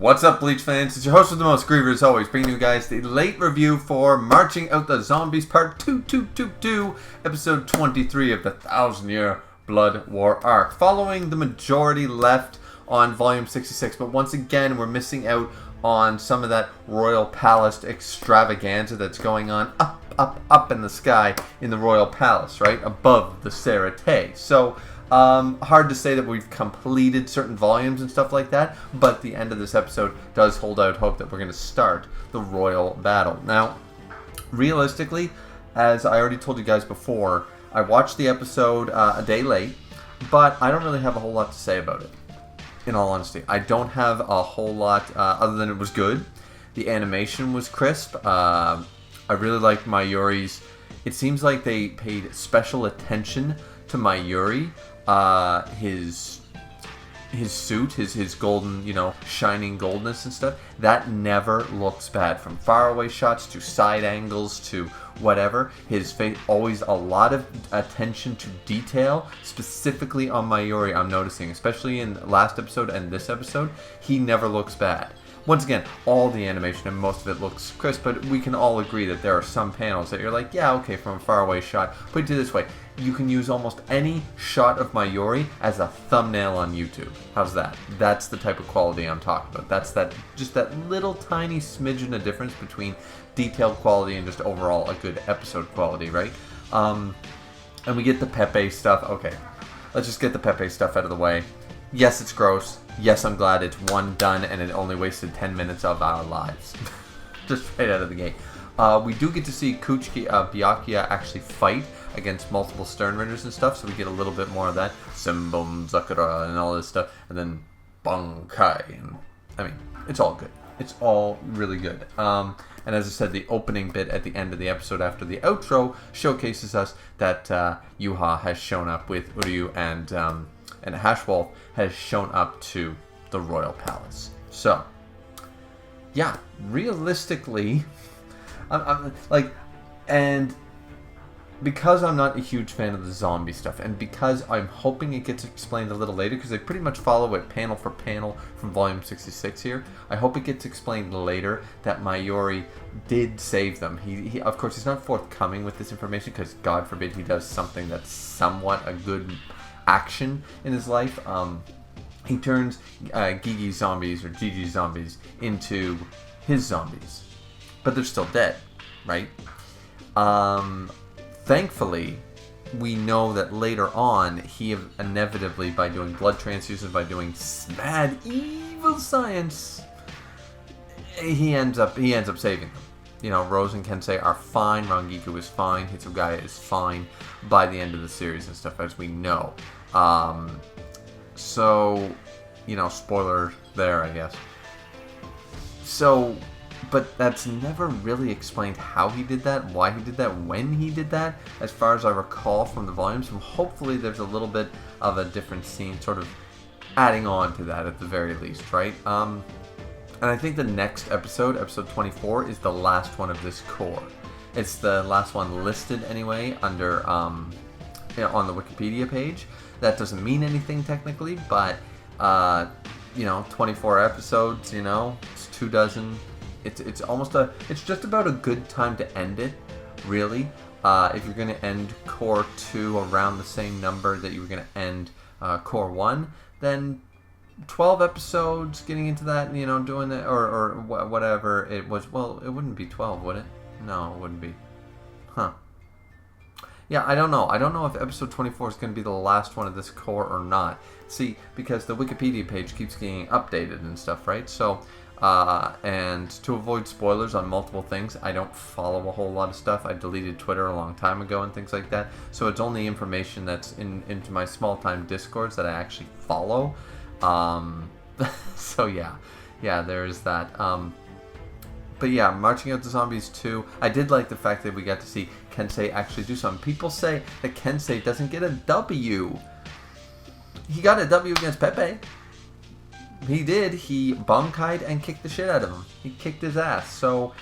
What's up, Bleach fans? It's your host with the most, Griever, as always, bringing you guys the late review for Marching Out the Zombies Part 2, Episode 23 of the 1,000-Year Blood War Arc. Following the majority left on Volume 66, but once again, we're missing out on some of that Royal Palace extravaganza that's going on up in the sky in the Royal Palace, right? Above the Sarate. So, hard to say that we've completed certain volumes and stuff like that, but the end of this episode does hold out hope that we're going to start the royal battle. Now, realistically, as I already told you guys before, I watched the episode a day late, but I don't really have a whole lot to say about it, in all honesty. I don't have a whole lot, other than it was good. The animation was crisp. I really liked Mayuri's. It seems like they paid special attention to Mayuri. His suit, his golden, shining goldness and stuff, that never looks bad. From faraway shots to side angles to whatever, his face, always a lot of attention to detail, specifically on Mayuri, I'm noticing, especially in the last episode and this episode, he never looks bad. Once again, all the animation and most of it looks crisp, but we can all agree that there are some panels that you're like, yeah, okay, from a faraway shot. Put it this way, you can use almost any shot of Mayuri as a thumbnail on YouTube. How's that? That's the type of quality I'm talking about. That's just that little tiny smidgen of difference between detailed quality and just overall a good episode quality, right? And we get the Pepe stuff. Okay, let's just get the Pepe stuff out of the way. Yes, it's gross. Yes, I'm glad it's done, and it only wasted 10 minutes of our lives. Just right out of the gate. We do get to see Kuchiki Byakuya actually fight against multiple Sternritters and stuff, so we get a little bit more of that. Simbum, Zakura, and all this stuff. And then Bankai. And, I mean, it's all good. It's all really good. And as I said, the opening bit at the end of the episode after the outro showcases us that Yuha has shown up with Uryu and Hashwolf has shown up to the Royal Palace. So, yeah, realistically, and because I'm not a huge fan of the zombie stuff, and because I'm hoping it gets explained a little later, because they pretty much follow it panel for panel from Volume 66 here, I hope it gets explained later that Mayuri did save them. He of course, he's not forthcoming with this information, because God forbid he does something that's somewhat a good action in his life. He turns Gigi zombies or Gigi zombies into his zombies, but they're still dead, right? Thankfully, we know that later on he inevitably, by doing blood transfusions, by doing mad evil science, he ends up saving them. Rose and Kensei are fine, Rangiku is fine, Hitsugaya is fine by the end of the series and stuff, as we know. So, spoiler there, I guess. So, but that's never really explained how he did that, why he did that, when he did that, as far as I recall from the volumes. So hopefully there's a little bit of a different scene sort of adding on to that at the very least, right? And I think the next episode, episode 24, is the last one of this core. It's the last one listed anyway under on the Wikipedia page. That doesn't mean anything technically, but 24 episodes, it's 24. It's just about a good time to end it, really. If you're going to end Core 2 around the same number that you were going to end Core 1, then 12 episodes, getting into that, doing it, or whatever it was. Well, it wouldn't be 12, would it? No, it wouldn't be. Huh. Yeah, I don't know. I don't know if episode 24 is going to be the last one of this core or not. See, because the Wikipedia page keeps getting updated and stuff, right? So, and to avoid spoilers on multiple things, I don't follow a whole lot of stuff. I deleted Twitter a long time ago and things like that. So it's only information that's into my small-time Discords that I actually follow. So yeah, there's that. But yeah, Marching Out the Zombies 2, I did like the fact that we got to see Kensei actually do something. People say that Kensei doesn't get a W. He got a W against Pepe. He did. He bonkai'd and kicked the shit out of him. He kicked his ass. So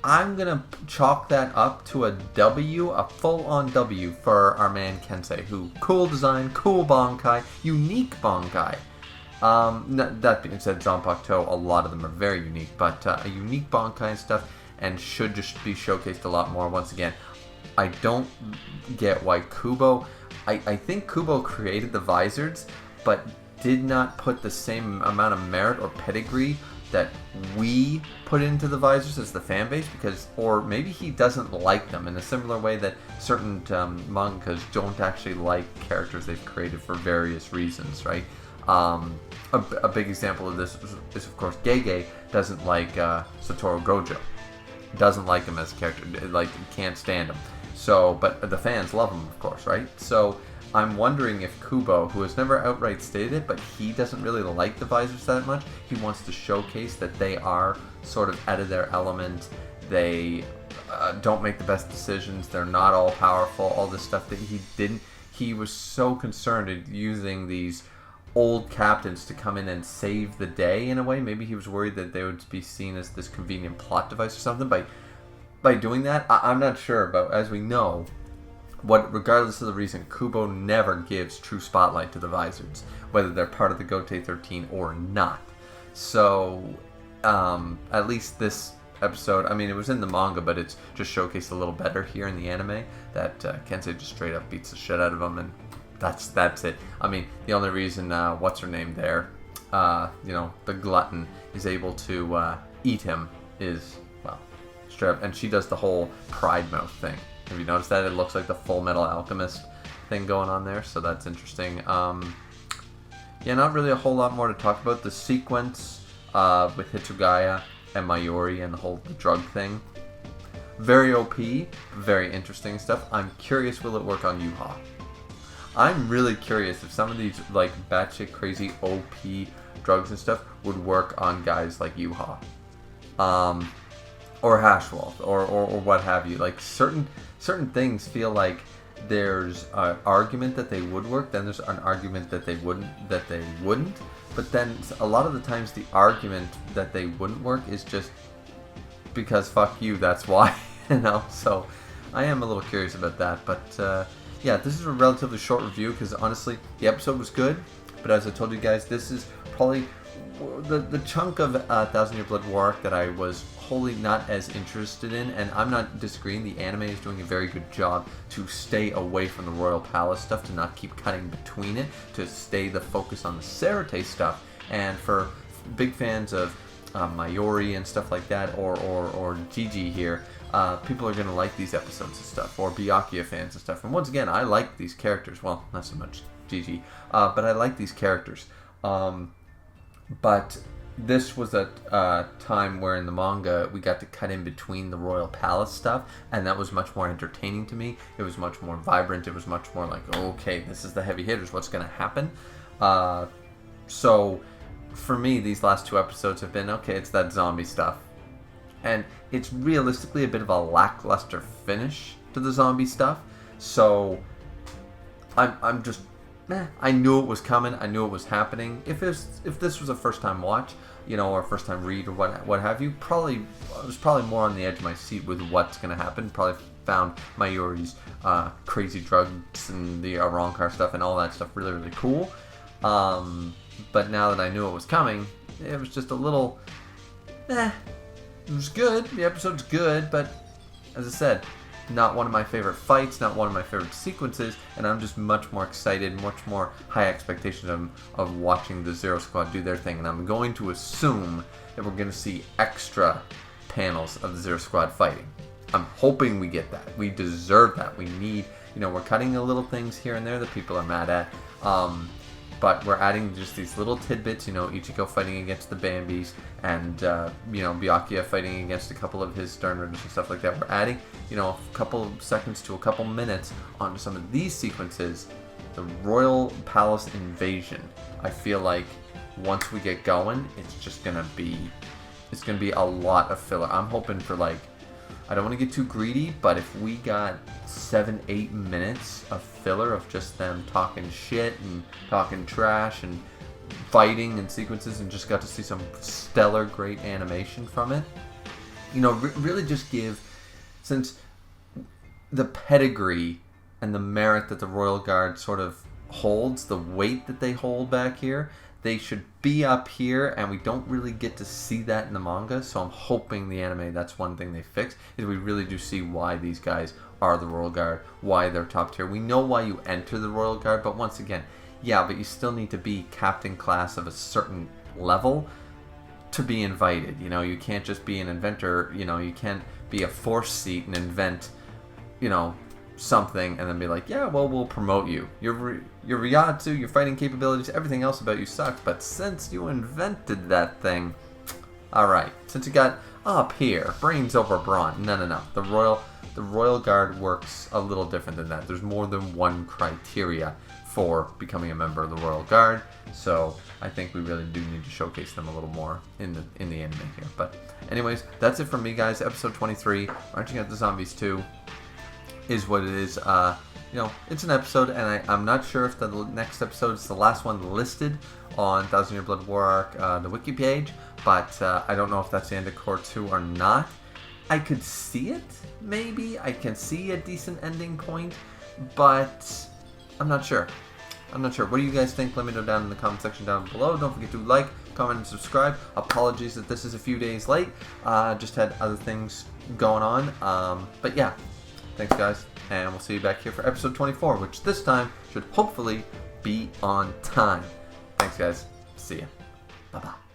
I'm going to chalk that up to a W, a full-on W for our man Kensei, who, cool design, cool bankai, unique bankai. That being said, Zanpakuto, a lot of them are very unique, but a unique Bankai stuff and should just be showcased a lot more. Once again, I don't get why Kubo... I think Kubo created the Vizards, but did not put the same amount of merit or pedigree that we put into the Vizards as the fan base, because, or maybe he doesn't like them in a similar way that certain mangas don't actually like characters they've created for various reasons, right? A big example of this is of course, Gege doesn't like Satoru Gojo. Doesn't like him as a character, like, can't stand him. So, but the fans love him, of course, right? So, I'm wondering if Kubo, who has never outright stated it, but he doesn't really like the Vizards that much, he wants to showcase that they are sort of out of their element, they don't make the best decisions, they're not all powerful, all this stuff that he didn't. He was so concerned at using these old captains to come in and save the day in a way. Maybe he was worried that they would be seen as this convenient plot device or something. By doing that, I'm not sure, but as we know, regardless of the reason, Kubo never gives true spotlight to the Vizards, whether they're part of the Gote 13 or not. So, at least this episode, I mean, it was in the manga, but it's just showcased a little better here in the anime, that Kensei just straight up beats the shit out of him, and that's it. I mean, the only reason, what's her name there, the glutton, is able to eat him is, well, straight up, and she does the whole pride mouth thing. Have you noticed that? It looks like the Full Metal Alchemist thing going on there, so that's interesting. Yeah, not really a whole lot more to talk about. The sequence with Hitsugaya and Mayuri and the whole drug thing. Very OP, very interesting stuff. I'm curious, will it work on Yuha? I'm really curious if some of these, like, batshit crazy OP drugs and stuff would work on guys like Yuha. Or Hashwolf, or what have you. Like, certain things feel like there's an argument that they would work, then there's an argument that they wouldn't. But then a lot of the times the argument that they wouldn't work is just because fuck you, that's why, So I am a little curious about that. But yeah, this is a relatively short review because honestly, the episode was good. But as I told you guys, this is probably the chunk of Thousand Year Blood War arc that I was wholly not as interested in, and I'm not disagreeing. The anime is doing a very good job to stay away from the Royal Palace stuff, to not keep cutting between it, to stay the focus on the Sarate stuff. And for big fans of Mayuri and stuff like that, or Gigi here, people are going to like these episodes and stuff, or Byakuya fans and stuff. And once again, I like these characters. Well, not so much Gigi, but I like these characters. But this was a time where in the manga we got to cut in between the Royal Palace stuff, and that was much more entertaining to me. It was much more vibrant. It was much more like, okay, this is the heavy hitters. What's going to happen? So for me, these last two episodes have been, okay, it's that zombie stuff. And it's realistically a bit of a lackluster finish to the zombie stuff. So I'm just... I knew it was coming. I knew it was happening. If this was a first time watch, or first time read or what have you, I was probably more on the edge of my seat with what's going to happen. Probably found Mayuri's crazy drugs and the Arrancar stuff and all that stuff really, really cool. But now that I knew it was coming, it was just a little, it was good. The episode's good, but as I said, not one of my favorite fights, not one of my favorite sequences, and I'm just much more excited, much more high expectations of watching the Zero Squad do their thing, and I'm going to assume that we're going to see extra panels of the Zero Squad fighting. I'm hoping we get that. We deserve that. We need, we're cutting a little things here and there that people are mad at, but we're adding just these little tidbits, Ichigo fighting against the Bambis, and, Byakuya fighting against a couple of his Stern Ridders and stuff like that. We're adding, a couple seconds to a couple minutes onto some of these sequences. The Royal Palace invasion, I feel like once we get going, it's going to be a lot of filler. I'm hoping for, I don't want to get too greedy, but if we got 7-8 minutes of filler of just them talking shit and talking trash and fighting and sequences, and just got to see some stellar great animation from it, really just give, since the pedigree and the merit that the Royal Guard sort of holds, the weight that they hold back here, they should be up here, and we don't really get to see that in the manga, so I'm hoping the anime, that's one thing they fix, is we really do see why these guys are the Royal Guard, why they're top tier. We know why you enter the Royal Guard, but once again, yeah, but you still need to be captain class of a certain level to be invited. You know, you can't just be an inventor, you know, you can't be a force seat and invent, you know, something and then be like, yeah, well, we'll promote you. Your Ryatsu, your fighting capabilities, everything else about you sucks, but since you invented that thing, alright, since you got up here, brains over brawn. No. The Royal Guard works a little different than that. There's more than one criteria for becoming a member of the Royal Guard, so I think we really do need to showcase them a little more in the anime here. But anyways, that's it from me, guys. Episode 23, Marching Out the Zombies 2 is what it is. You know, it's an episode, and I'm not sure if the next episode is the last one listed on Thousand Year Blood War Arc, the wiki page, but I don't know if that's the end of Core 2 or not. I could see it, maybe. I can see a decent ending point, but I'm not sure. What do you guys think? Let me know down in the comment section down below. Don't forget to like, comment, and subscribe. Apologies that this is a few days late. Just had other things going on. But yeah, thanks guys, and we'll see you back here for episode 24, which this time should hopefully be on time. Thanks guys. See ya. Bye-bye.